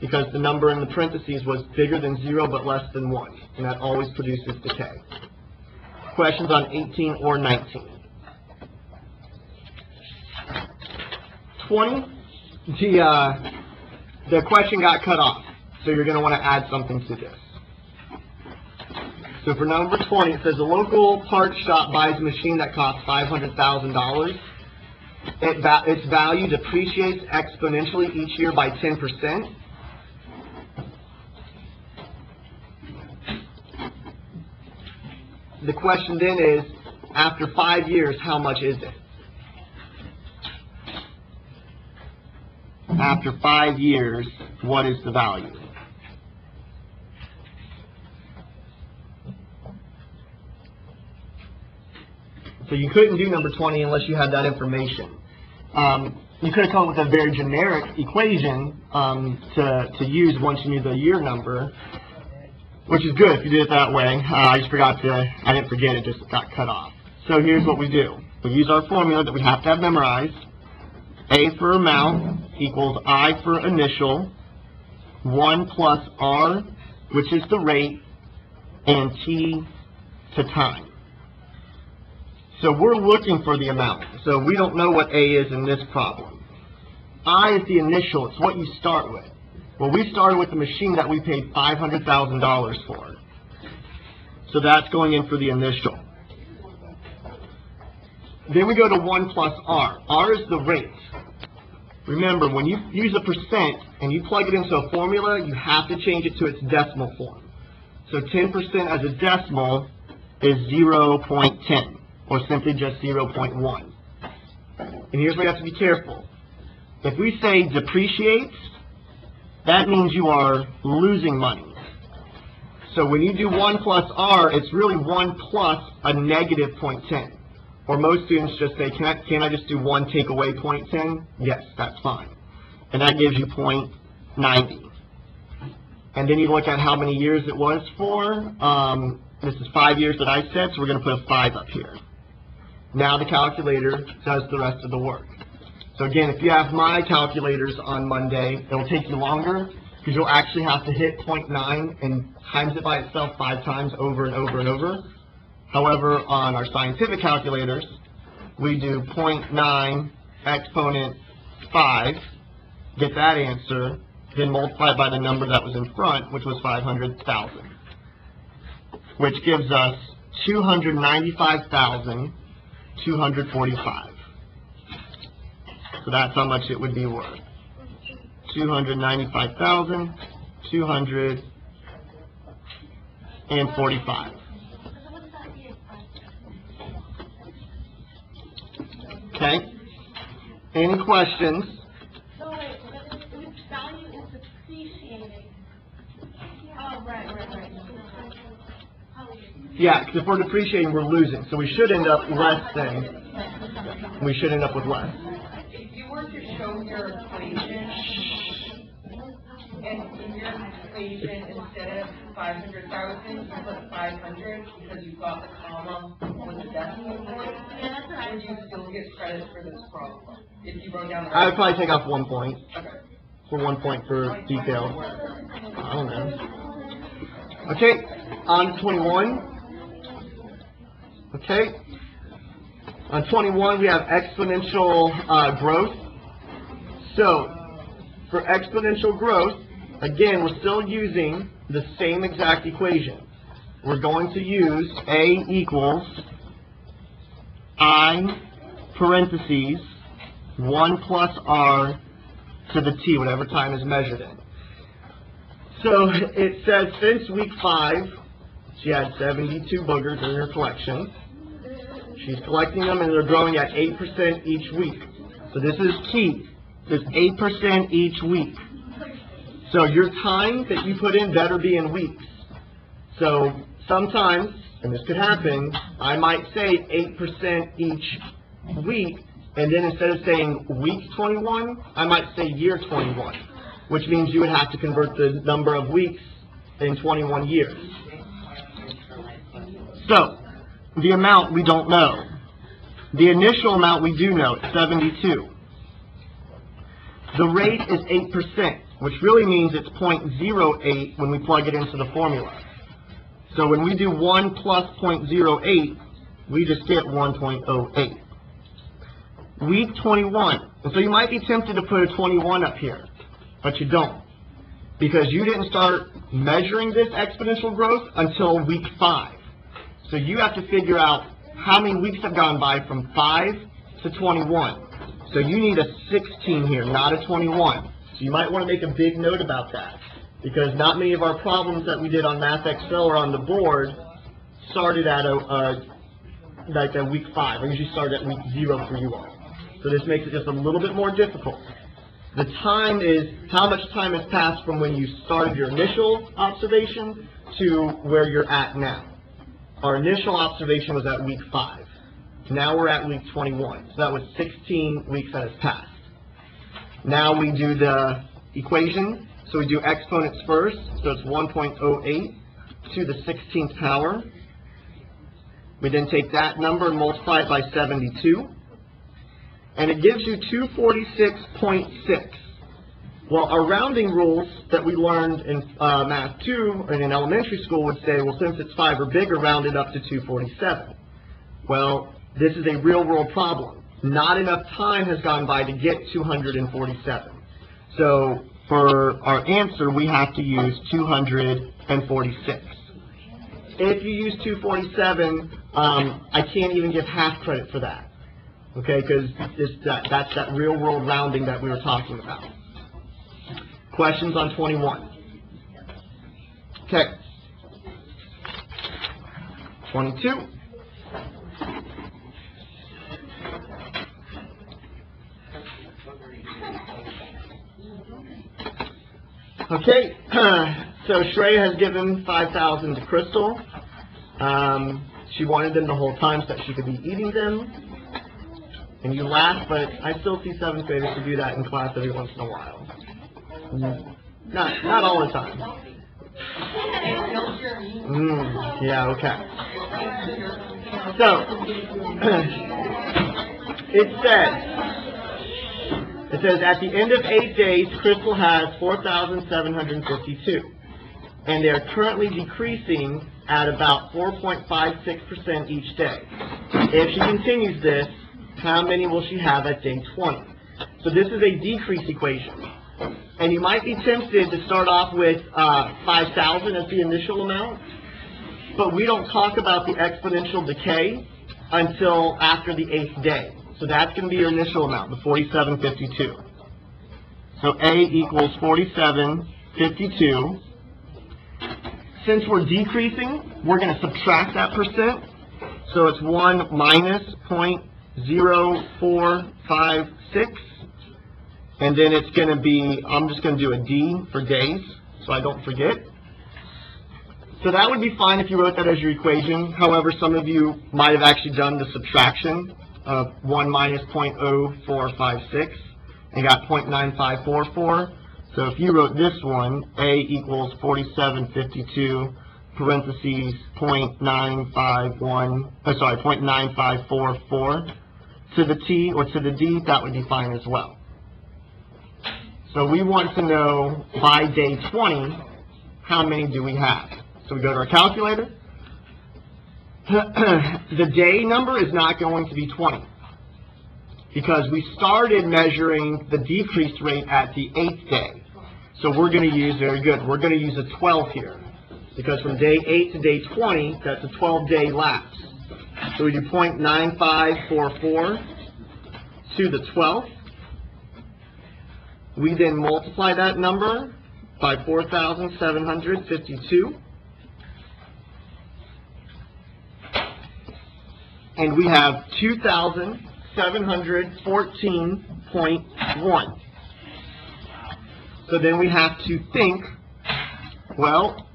because the number in the parentheses was bigger than 0 but less than 1. And that always produces decay. Questions on 18 or 19? 20, the question got cut off. So you're going to want to add something to this. So for number 20, it says a local parts shop buys a machine that costs $500,000. Its value depreciates exponentially each year by 10%. The question then is, after 5 years, how much is it? After 5 years, what is the value? So you couldn't do number 20 unless you had that information. You could have come up with a very generic equation to use once you knew the year number, which is good if you did it that way. I didn't forget, it just got cut off. So here's what we do. We use our formula that we have to have memorized. A for amount equals I for initial, 1 plus R, which is the rate, and T to time. So we're looking for the amount. So we don't know what A is in this problem. I is the initial. It's what you start with. Well, we started with the machine that we paid $500,000 for. So that's going in for the initial. Then we go to 1 plus R. R is the rate. Remember, when you use a percent and you plug it into a formula, you have to change it to its decimal form. So 10% as a decimal is 0.10, or simply just 0.1. And here's where you have to be careful. If we say depreciates, that means you are losing money. So when you do 1 plus R, it's really 1 plus a negative 0.10. Or most students just say, can I just do 1 take away 0.10? Yes, that's fine. And that gives you 0.90. And then you look at how many years it was for. This is 5 years that I said, so we're going to put a 5 up here. Now the calculator does the rest of the work. So again, if you have my calculators on Monday, it'll take you longer because you'll actually have to hit 0.9 and times it by itself 5 times over and over and over. However, on our scientific calculators, we do 0.9 exponent 5, get that answer, then multiply it by the number that was in front, which was 500,000, which gives us 295,245. So that's how much it would be worth. 295,245. Okay. Any questions? So wait, which value is depreciating? Oh, right. Yeah, because if we're depreciating, we're losing. So we should end up less than. We should end up with less. If you were to show your equation, and in your equation, instead of 500,000, you put 500 because you got the comma with the decimal point, Yeah, that's right. would you still get credit for this problem? If you wrote down the I would probably take off 1 point. Okay. For 1 point for detail. I don't know. Okay, on 21. Okay. On 21, we have exponential growth. So, for exponential growth, again, we're still using the same exact equation. We're going to use A equals I parentheses 1 plus R to the T, whatever time is measured in. So it says since week 5, she had 72 boogers in her collection. She's collecting them and they're growing at 8% each week. So this is key. It's 8% each week. So your time that you put in better be in weeks. So sometimes, and this could happen, I might say 8% each week, and then instead of saying week 21, I might say year 21, which means you would have to convert the number of weeks in 21 years. So, the amount we don't know. The initial amount we do know, 72. The rate is 8%, which really means it's 0.08 when we plug it into the formula. So when we do 1 plus 0.08, we just get 1.08. Week 21. And so you might be tempted to put a 21 up here, but you don't, because you didn't start measuring this exponential growth until week 5. So you have to figure out how many weeks have gone by from 5 to 21. So you need a 16 here, not a 21. So you might want to make a big note about that, because not many of our problems that we did on Math Excel or on the board started at like a week 5. I usually start at week 0 for you all. So this makes it just a little bit more difficult. The time is how much time has passed from when you started your initial observation to where you're at now. Our initial observation was at week 5. Now we're at week 21. So that was 16 weeks that has passed. Now we do the equation. So we do exponents first. So it's 1.08 to the 16th power. We then take that number and multiply it by 72. And it gives you 246.6. Well, our rounding rules that we learned in Math 2 and in elementary school would say, well, since it's 5 or bigger, round it up to 247. Well, this is a real-world problem. Not enough time has gone by to get 247. So for our answer, we have to use 246. If you use 247, I can't even give half credit for that. Okay, because that's that real-world rounding that we were talking about. Questions on 21? Okay. 22. Okay, so Shreya has given 5,000 to Crystal. She wanted them the whole time so that she could be eating them. And you laugh, but I still see 7th graders who do that in class every once in a while. Not all the time. Yeah, okay. So, it says at the end of 8 days, Crystal has 4,752. And they are currently decreasing at about 4.56% each day. If she continues this, how many will she have at day 20? So this is a decrease equation. And you might be tempted to start off with 5,000 as the initial amount, but we don't talk about the exponential decay until after the 8th day. So that's going to be your initial amount, the 4752. So A equals 4752. Since we're decreasing, we're going to subtract that percent. So it's 1 minus 0.0456. And then it's going to be, I'm just going to do a D for days, so I don't forget. So that would be fine if you wrote that as your equation. However, some of you might have actually done the subtraction of 1 minus 0.0456 and got 0.9544. So if you wrote this one, A equals 4752, parentheses, 0.9544 to the T or to the D, that would be fine as well. So we want to know by day 20, how many do we have? So we go to our calculator. The day number is not going to be 20, because we started measuring the decreased rate at the 8th day. So we're going to use, very good, we're going to use a 12 here, because from day 8 to day 20, that's a 12-day lapse. So we do 0.9544 to the 12th. We then multiply that number by 4,752. and we have 2,714.1. So then we have to think, well,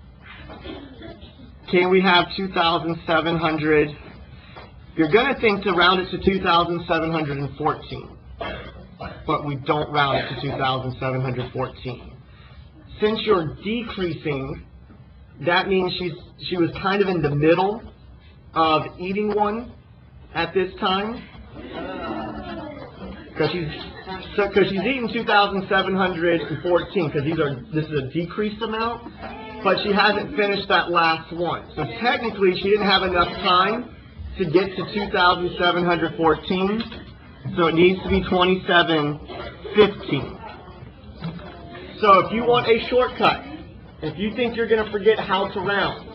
can we have 2,700? You're going to think to round it to 2,714, but we don't round it to 2,714. Since you're decreasing, that means she was kind of in the middle of eating one at this time, because she's eaten 2,714, because this is a decreased amount, but she hasn't finished that last one. So technically, she didn't have enough time to get to 2,714, so it needs to be 2,715. So if you want a shortcut, if you think you're going to forget how to round,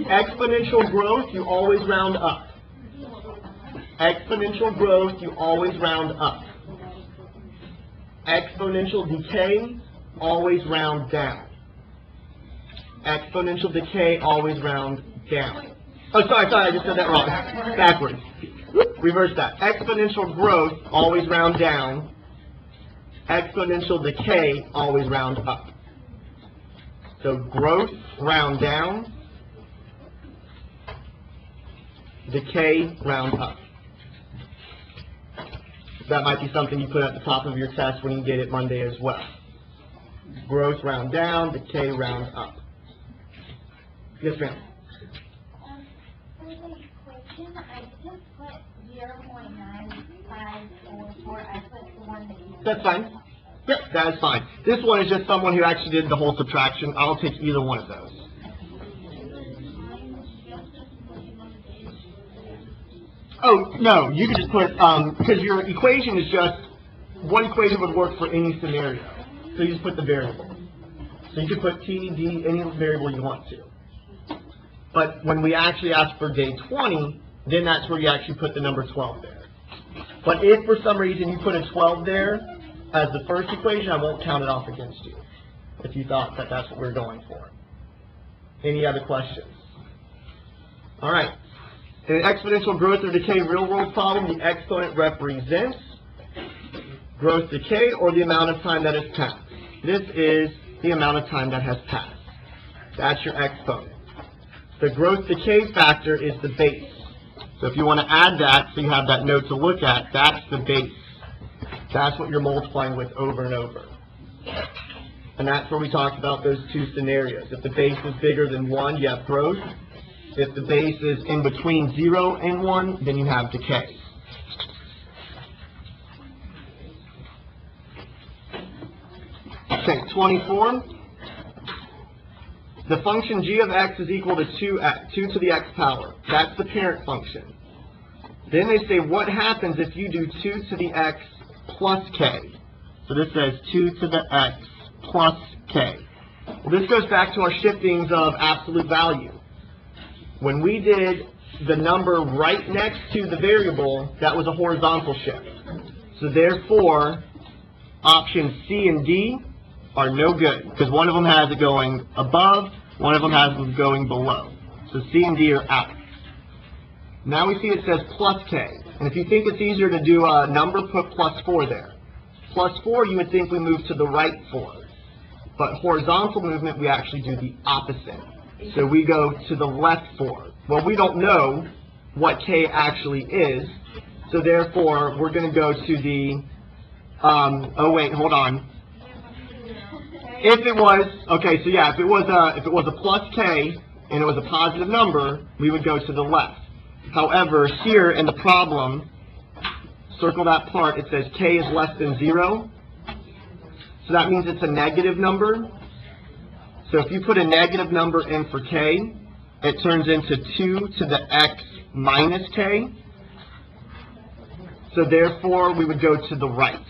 exponential growth, you always round up. Exponential growth, you always round up. Exponential decay, always round down. Exponential decay, always round down. Oh, sorry, I just said that wrong. Backwards. Reverse that. Exponential growth, always round down. Exponential decay, always round up. So growth, round down. Decay, round up. That might be something you put at the top of your test when you get it Monday as well. Growth, round down. Decay, round up. Yes, ma'am. For the equation, I just put 0.9544. I put the one that you... That's fine. Yep, that is fine. This one is just someone who actually did the whole subtraction. I'll take either one of those. Oh, no, you could just put, because your equation is just, one equation would work for any scenario. So you just put the variable. So you could put T, D, any variable you want to. But when we actually ask for day 20, then that's where you actually put the number 12 there. But if for some reason you put a 12 there as the first equation, I won't count it off against you, if you thought that that's what we're going for. Any other questions? All right. In an exponential growth or decay real-world problem, the exponent represents growth decay or the amount of time that has passed. This is the amount of time that has passed. That's your exponent. The growth decay factor is the base. So if you want to add that, so you have that note to look at, that's the base. That's what you're multiplying with over and over. And that's where we talked about those two scenarios. If the base is bigger than 1, you have growth. If the base is in between 0 and 1, then you have decay. Okay, 24. The function g of x is equal to 2x, 2 to the x power. That's the parent function. Then they say, what happens if you do 2 to the x plus k? So this says 2 to the x plus k. Well, this goes back to our shiftings of absolute value. When we did the number right next to the variable, that was a horizontal shift. So therefore, options C and D are no good, because one of them has it going above, one of them has it going below. So C and D are out. Now we see it says plus K. And if you think it's easier to do a number, put plus 4 there. Plus 4, you would think we move to the right 4. But horizontal movement, we actually do the opposite. So we go to the left 4. Well, we don't know what K actually is, so therefore we're going to go to the, oh wait, hold on. If it was, okay, so yeah, if it was a plus K and it was a positive number, we would go to the left. However, here in the problem, circle that part, it says K is less than 0. So that means it's a negative number. So if you put a negative number in for K, it turns into 2 to the x minus K. So therefore, we would go to the right.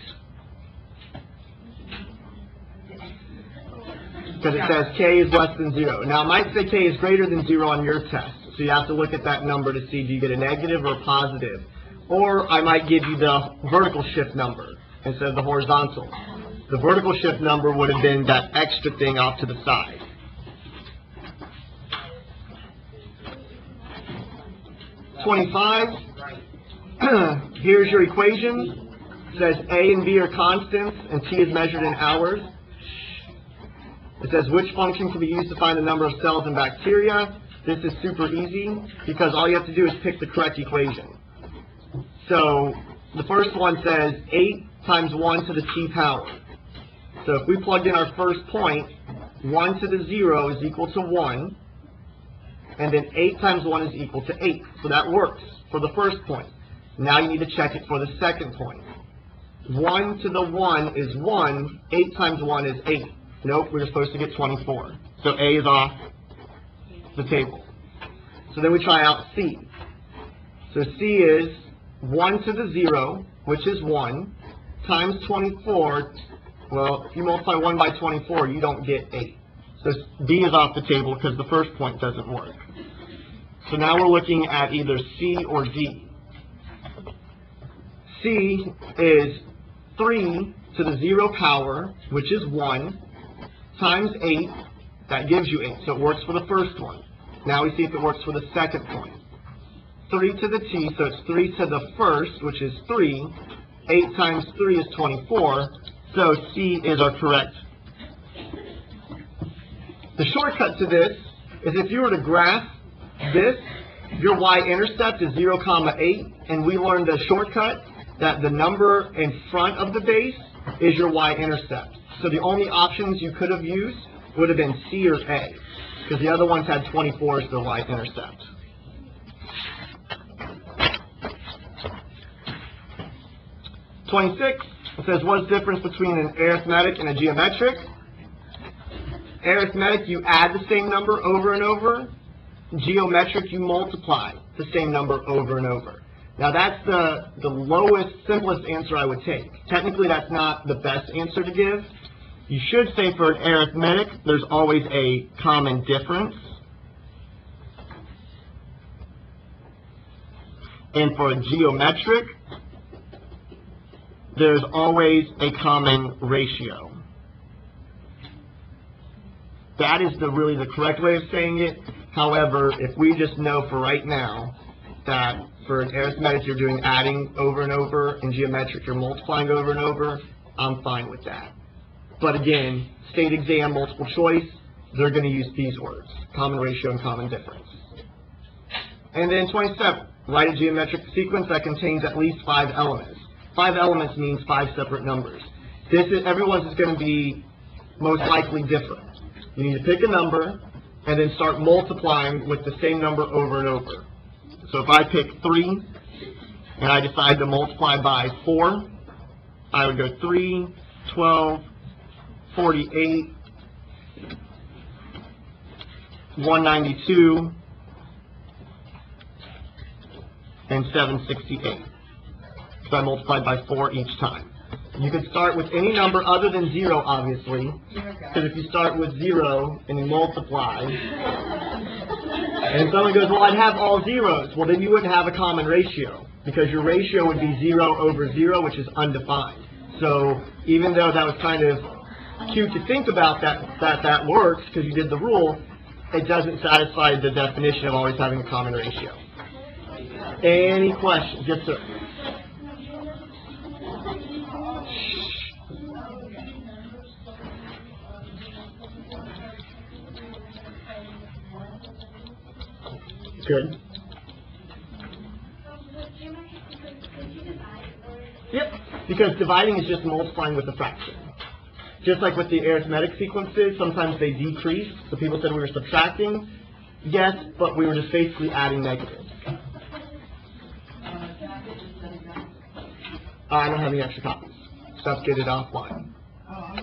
Because it says K is less than 0. Now, it might say K is greater than 0 on your test. So you have to look at that number to see, do you get a negative or a positive? Or I might give you the vertical shift number instead of the horizontal. The vertical shift number would have been that extra thing off to the side. 25, here's your equation. It says A and B are constants, and T is measured in hours. It says which function can be used to find the number of cells in bacteria. This is super easy, because all you have to do is pick the correct equation. So, the first one says 8 times 1 to the T power. So if we plugged in our first point, 1 to the 0 is equal to 1, and then 8 times 1 is equal to 8. So that works for the first point. Now you need to check it for the second point. 1 to the 1 is 1, 8 times 1 is 8. Nope, we were supposed to get 24. So A is off the table. So then we try out C. So C is 1 to the 0, which is 1, times 24. Well, if you multiply 1 by 24, you don't get 8. So D is off the table because the first point doesn't work. So now we're looking at either C or D. C is 3 to the 0 power, which is 1, times 8. That gives you 8. So it works for the first one. Now we see if it works for the second point. 3 to the T, so it's 3 to the first, which is 3. 8 times 3 is 24. So C is our correct. The shortcut to this is if you were to graph this, your y-intercept is 0, 8, and we learned the shortcut that the number in front of the base is your y-intercept. So the only options you could have used would have been C or A, because the other ones had 24 as their y-intercept. (26) It says, what's the difference between an arithmetic and a geometric? Arithmetic, you add the same number over and over. Geometric, you multiply the same number over and over. Now that's the lowest, simplest answer I would take. Technically, that's not the best answer to give. You should say for an arithmetic, there's always a common difference. And for a geometric, there's always a common ratio. That is really the correct way of saying it. However, if we just know for right now that for an arithmetic you're doing adding over and over, and geometric you're multiplying over and over, I'm fine with that. But again, state exam, multiple choice, they're going to use these words, common ratio and common difference. And then 27, write a geometric sequence that contains at least 5 elements. 5 elements means 5 separate numbers. Everyone's is going to be most likely different. You need to pick a number and then start multiplying with the same number over and over. So if I pick 3 and I decide to multiply by 4, I would go 3, 12, 48, 192, and 768. So I multiplied by 4 each time. You could start with any number other than 0, obviously, because if you start with 0 and you multiply, and someone goes, well, I'd have all zeros. Well, then you wouldn't have a common ratio, because your ratio would be 0 over 0, which is undefined. So even though that was kind of cute to think about that works, because you did the rule, it doesn't satisfy the definition of always having a common ratio. Any questions? Yes, sir. Good. Yep, because dividing is just multiplying with a fraction. Just like with the arithmetic sequences, sometimes they decrease. So people said we were subtracting. Yes, but we were just basically adding negatives. I don't have any extra copies. So let's get it offline.